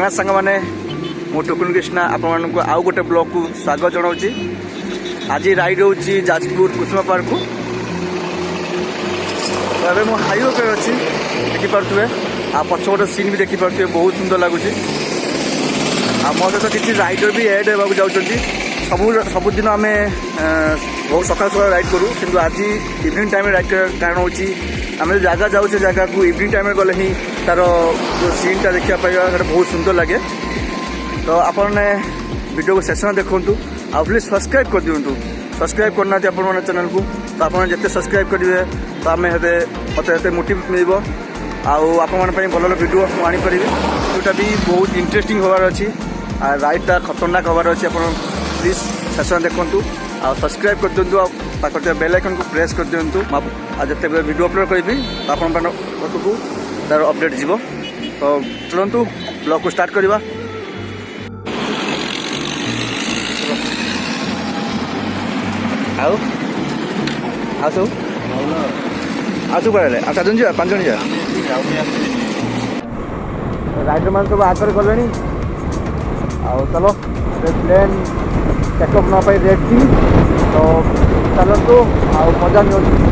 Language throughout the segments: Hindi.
नमस्कार सांग मैंने मु टुकुन कृष्णा आपण आउ गोटे ब्लॉग को स्वागत जनाऊँगी। आज राइड होची जाजपुर कुसुमा पार्क को। तो मु हाईवे पे अच्छी देखिपे आ पछपट सीन भी देखिपे बहुत सुंदर लगुच। मो सहित किसी राइडर भी एड होगा जाऊँगी। सबुदिन आम बहुत सकाल सकाल राइड करूँ कि आज इवनिंग टाइम राइड कारण हूँ आम जगह जाऊँ जगह को इवनिंग टाइम गले ही तार जो सीनटा देखा पाइबा बहुत सुंदर लगे। तो आपने वीडियो को शेष देखूँ आ प्लीज सब्सक्राइब कर दिंतु। सब्सक्राइब करना आप चैनल को तो आप जिते सब्सक्राइब करेंगे तो आम मत मोटिव मिल भल भल वीडियो आनीपारि जोटा भी बहुत इंटरेस्टिंग होबार अच्छी। राइडटा खतरनाक होबार अच्छी। आप प्लीज शेष देखूँ आ सब्सक्राइब कर दिंतु। पाखे बेल आइकन को प्रेस कर दिंतु। जिते वीडियो अपलोड करी तो आप पाखक तार अपडेट जीव। तो चलतु ब्लॉग को स्टार्ट करवा। आउ आसु आसु पड़े आ 4 जन जा 5 जन जा राइडर मान सब आगे गले। चलो प्लेन टेकअप ना रेडी। तो चलतु आ मजा नि।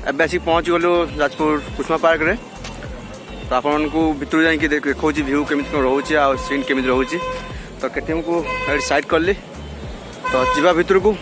एबे आसिक पहुँच गलु जाजपुर कुसुमा पार्क रे। तो आपन को भितर जाइए देखो व्यू केमी रोचे आ सीन केमी रोचे। तो केटीएम को साइड कर ली। तो जीवा भितर को